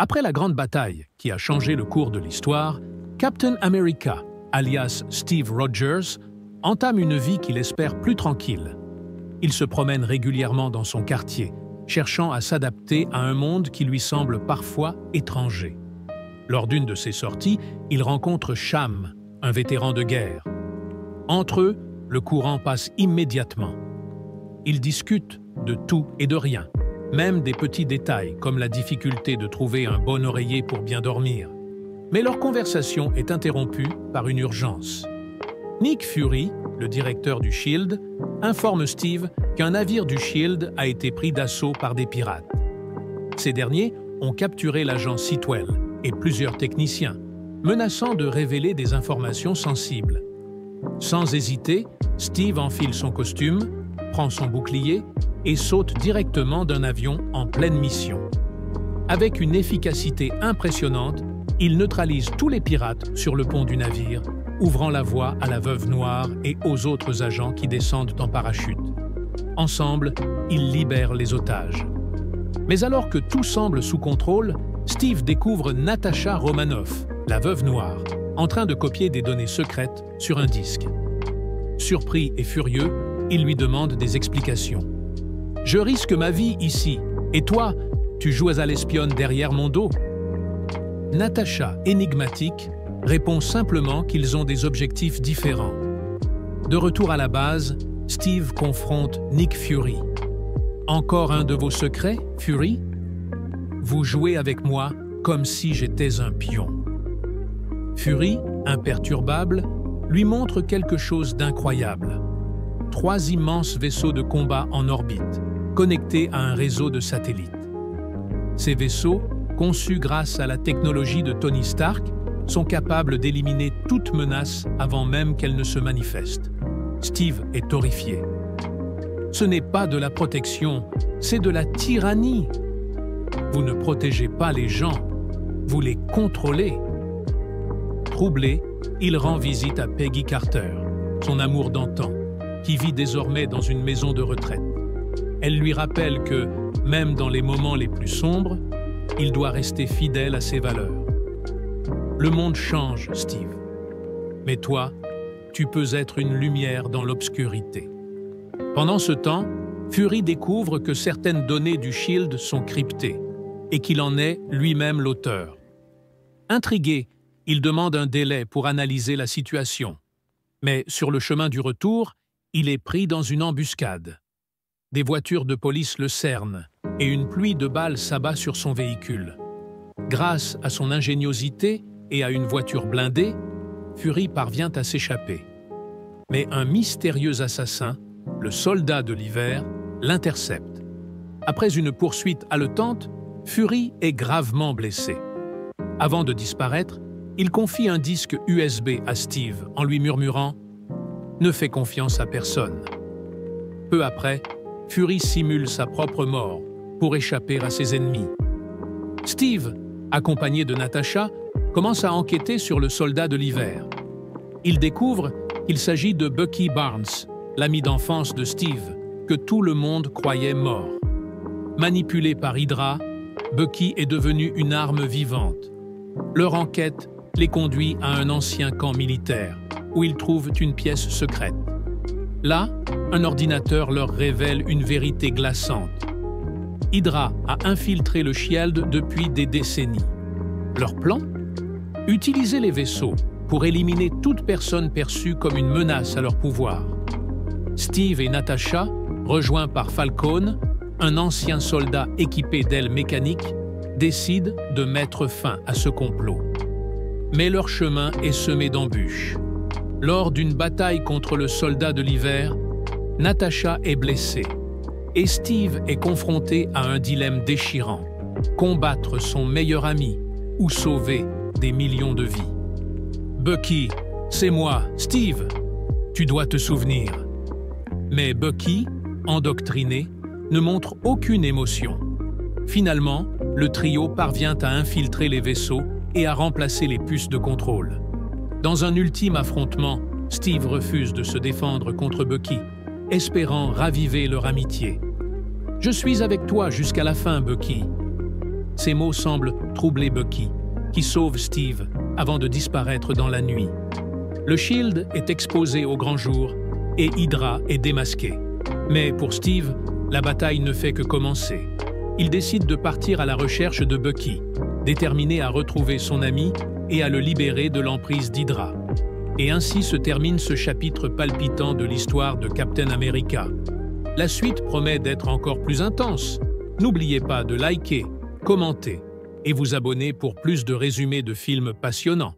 Après la grande bataille qui a changé le cours de l'histoire, Captain America, alias Steve Rogers, entame une vie qu'il espère plus tranquille. Il se promène régulièrement dans son quartier, cherchant à s'adapter à un monde qui lui semble parfois étranger. Lors d'une de ses sorties, il rencontre Sham, un vétéran de guerre. Entre eux, le courant passe immédiatement. Ils discutent de tout et de rien, même des petits détails comme la difficulté de trouver un bon oreiller pour bien dormir. Mais leur conversation est interrompue par une urgence. Nick Fury, le directeur du SHIELD, informe Steve qu'un navire du SHIELD a été pris d'assaut par des pirates. Ces derniers ont capturé l'agent Sitwell et plusieurs techniciens, menaçant de révéler des informations sensibles. Sans hésiter, Steve enfile son costume, prend son bouclier et saute directement d'un avion en pleine mission. Avec une efficacité impressionnante, il neutralise tous les pirates sur le pont du navire, ouvrant la voie à la Veuve Noire et aux autres agents qui descendent en parachute. Ensemble, ils libèrent les otages. Mais alors que tout semble sous contrôle, Steve découvre Natasha Romanoff, la Veuve Noire, en train de copier des données secrètes sur un disque. Surpris et furieux, il lui demande des explications. « Je risque ma vie ici, et toi, tu joues à l'espionne derrière mon dos ?» Natasha, énigmatique, répond simplement qu'ils ont des objectifs différents. De retour à la base, Steve confronte Nick Fury. « Encore un de vos secrets, Fury ? Vous jouez avec moi comme si j'étais un pion. » Fury, imperturbable, lui montre quelque chose d'incroyable. 3 immenses vaisseaux de combat en orbite, connectés à un réseau de satellites. Ces vaisseaux, conçus grâce à la technologie de Tony Stark, sont capables d'éliminer toute menace avant même qu'elle ne se manifeste. Steve est horrifié. Ce n'est pas de la protection, c'est de la tyrannie. Vous ne protégez pas les gens, vous les contrôlez. Troublé, il rend visite à Peggy Carter, son amour d'antan, qui vit désormais dans une maison de retraite. Elle lui rappelle que, même dans les moments les plus sombres, il doit rester fidèle à ses valeurs. Le monde change, Steve. Mais toi, tu peux être une lumière dans l'obscurité. Pendant ce temps, Fury découvre que certaines données du SHIELD sont cryptées et qu'il en est lui-même l'auteur. Intrigué, il demande un délai pour analyser la situation. Mais sur le chemin du retour, il est pris dans une embuscade. Des voitures de police le cernent et une pluie de balles s'abat sur son véhicule. Grâce à son ingéniosité et à une voiture blindée, Fury parvient à s'échapper. Mais un mystérieux assassin, le soldat de l'hiver, l'intercepte. Après une poursuite haletante, Fury est gravement blessé. Avant de disparaître, il confie un disque USB à Steve en lui murmurant « Ne fais confiance à personne ». Peu après, Fury simule sa propre mort pour échapper à ses ennemis. Steve, accompagné de Natasha, commence à enquêter sur le soldat de l'hiver. Il découvre qu'il s'agit de Bucky Barnes, l'ami d'enfance de Steve, que tout le monde croyait mort. Manipulé par Hydra, Bucky est devenu une arme vivante. Leur enquête les conduit à un ancien camp militaire, où ils trouvent une pièce secrète. Là, un ordinateur leur révèle une vérité glaçante. Hydra a infiltré le SHIELD depuis des décennies. Leur plan ? Utiliser les vaisseaux pour éliminer toute personne perçue comme une menace à leur pouvoir. Steve et Natasha, rejoints par Falcone, un ancien soldat équipé d'ailes mécaniques, décident de mettre fin à ce complot. Mais leur chemin est semé d'embûches. Lors d'une bataille contre le soldat de l'hiver, Natasha est blessée et Steve est confronté à un dilemme déchirant: combattre son meilleur ami ou sauver des millions de vies. Bucky, c'est moi, Steve. Tu dois te souvenir. Mais Bucky, endoctriné, ne montre aucune émotion. Finalement, le trio parvient à infiltrer les vaisseaux et à remplacer les puces de contrôle. Dans un ultime affrontement, Steve refuse de se défendre contre Bucky, espérant raviver leur amitié. « Je suis avec toi jusqu'à la fin, Bucky. » Ces mots semblent troubler Bucky, qui sauve Steve avant de disparaître dans la nuit. Le Shield est exposé au grand jour et Hydra est démasqué. Mais pour Steve, la bataille ne fait que commencer. Il décide de partir à la recherche de Bucky, déterminé à retrouver son ami et à le libérer de l'emprise d'Hydra. Et ainsi se termine ce chapitre palpitant de l'histoire de Captain America. La suite promet d'être encore plus intense. N'oubliez pas de liker, commenter et vous abonner pour plus de résumés de films passionnants.